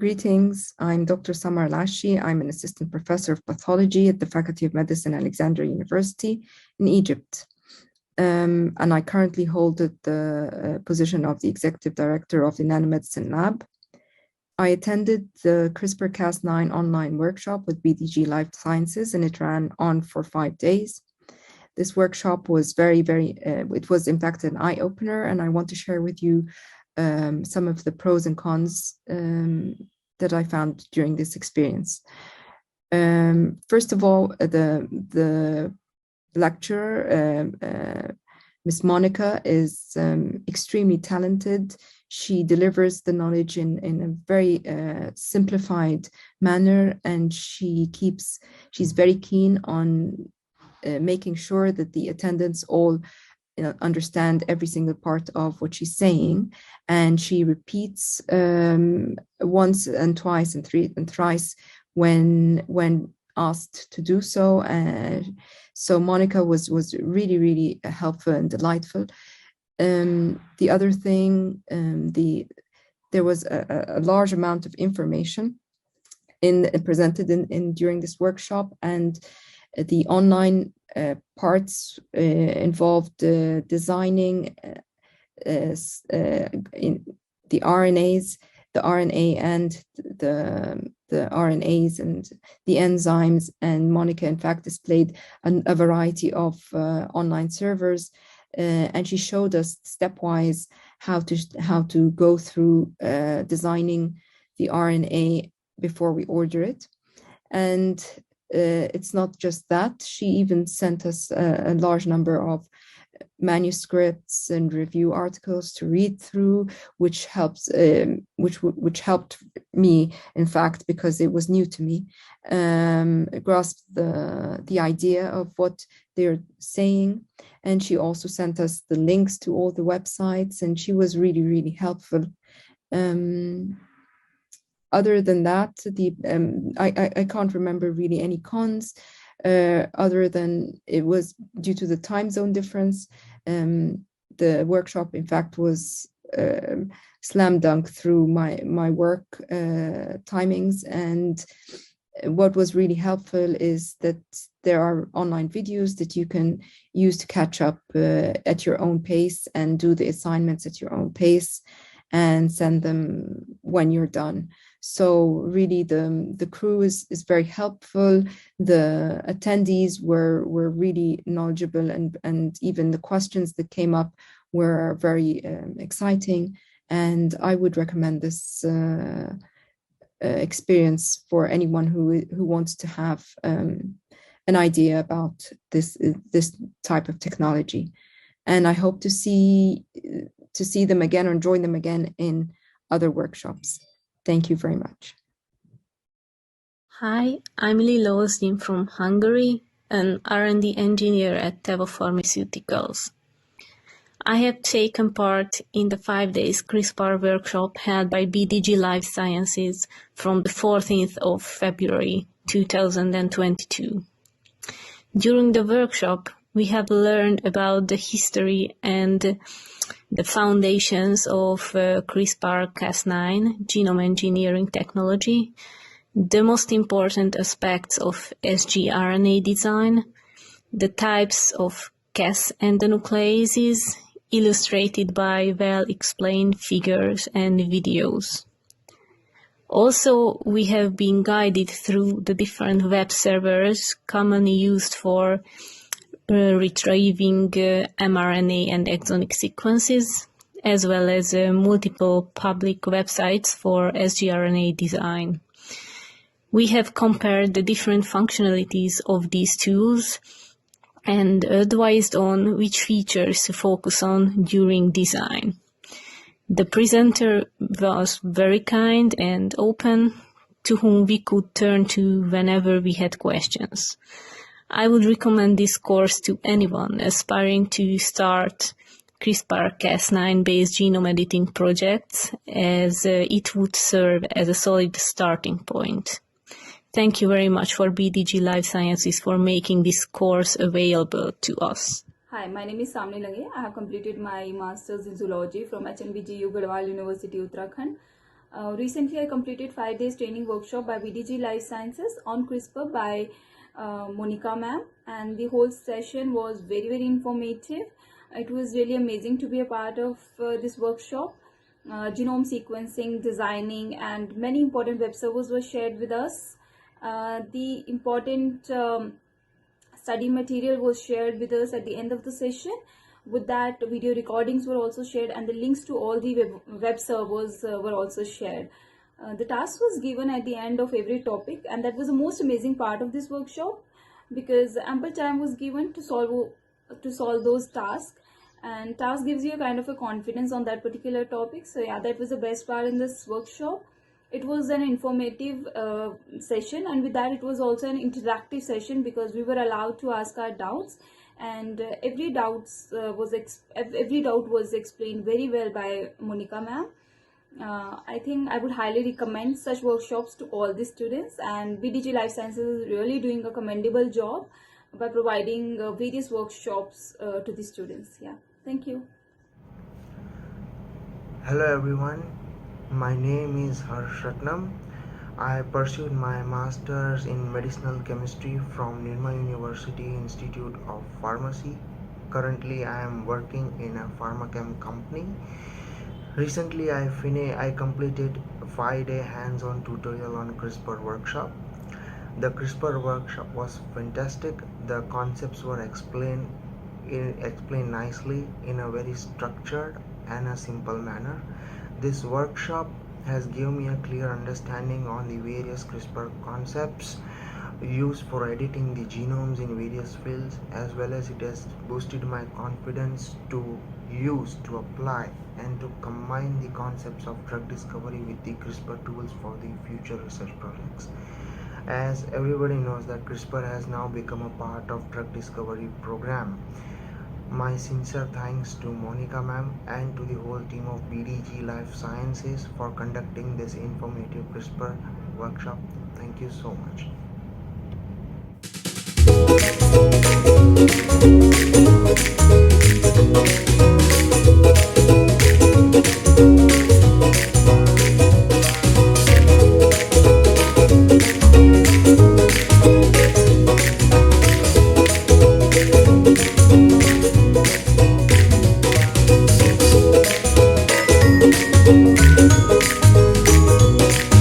Greetings, I'm Dr. Samar Lashi. I'm an assistant professor of pathology at the Faculty of Medicine, Alexandria University in Egypt. And I currently hold the position of the executive director of the Nanomedicine Lab. I attended the CRISPR-Cas9 online workshop with BDG Lifesciences, and it ran on for 5 days. This workshop was it was in fact an eye-opener, and I want to share with you some of the pros and cons that I found during this experience. First of all, the lecturer, Miss Monica, is extremely talented. She delivers the knowledge in a very simplified manner, and she's very keen on making sure that the attendants all understand every single part of what she's saying, and she repeats once and twice and thrice when asked to do so. So Monica was really helpful and delightful. The other thing, there was a large amount of information presented during this workshop, and the online parts involved designing in the RNAs, the RNA and the RNAs and the enzymes. And Monica, in fact, displayed a variety of online servers, and she showed us stepwise how to go through designing the RNA before we order it. And it's not just that, she even sent us a large number of manuscripts and review articles to read through, which helped me, in fact, because it was new to me, grasp the idea of what they're saying. And she also sent us the links to all the websites, and she was really helpful. Other than that, I can't remember really any cons, other than it was due to the time zone difference. The workshop, in fact, was slam dunk through my work timings. And what was really helpful is that there are online videos that you can use to catch up at your own pace and do the assignments at your own pace and send them when you're done. So really the crew is very helpful. The attendees were really knowledgeable, and even the questions that came up were very exciting. And I would recommend this experience for anyone who wants to have an idea about this type of technology. And I hope to see them again or join them again in other workshops. Thank you very much. Hi, I'm Lila Ozdin from Hungary, an R&D engineer at Teva Pharmaceuticals. I have taken part in the 5 days CRISPR workshop held by BDG Lifesciences from the 14th of February 2022. During the workshop, we have learned about the history and the foundations of CRISPR-Cas9 genome engineering technology, the most important aspects of sgRNA design, the types of Cas endonucleases, illustrated by well-explained figures and videos. Also, we have been guided through the different web servers commonly used for retrieving mRNA and exonic sequences, as well as multiple public websites for sgRNA design. We have compared the different functionalities of these tools and advised on which features to focus on during design. The presenter was very kind and open, to whom we could turn to whenever we had questions. I would recommend this course to anyone aspiring to start CRISPR-Cas9 based genome editing projects, as it would serve as a solid starting point. Thank you very much for BDG Lifesciences for making this course available to us. Hi, my name is Samni Lange. I have completed my Masters in Zoology from HNBGU Garhwal University, Uttarakhand. Recently, I completed 5 days training workshop by BDG Lifesciences on CRISPR by Monica ma'am, and the whole session was very, very informative. It was really amazing to be a part of this workshop. Genome sequencing, designing, and many important web servers were shared with us. The important study material was shared with us at the end of the session. With that, video recordings were also shared, and the links to all the web servers were also shared. The task was given at the end of every topic, and that was the most amazing part of this workshop, because ample time was given to solve those tasks, and task gives you a kind of a confidence on that particular topic. So yeah, that was the best part in this workshop. It was an informative session, and with that it was also an interactive session, because we were allowed to ask our doubts, and every doubt was explained very well by Monica ma'am. I think I would highly recommend such workshops to all the students, and BDG Life Sciences is really doing a commendable job by providing various workshops to the students. Yeah, thank you. Hello everyone, my name is Harsh Ratnam. I pursued my master's in medicinal chemistry from Nirma University Institute of Pharmacy. Currently I am working in a pharmachem company. Recently I completed a 5-day hands-on tutorial on CRISPR workshop. The CRISPR workshop was fantastic. The concepts were explained nicely in a very structured and a simple manner. This workshop has given me a clear understanding on the various CRISPR concepts used for editing the genomes in various fields, as well as it has boosted my confidence to use, to apply, and to combine the concepts of drug discovery with the CRISPR tools for the future research projects. As everybody knows that CRISPR has now become a part of drug discovery program. My sincere thanks to Monica ma'am and to the whole team of BDG Life Sciences for conducting this informative CRISPR workshop. Thank you so much.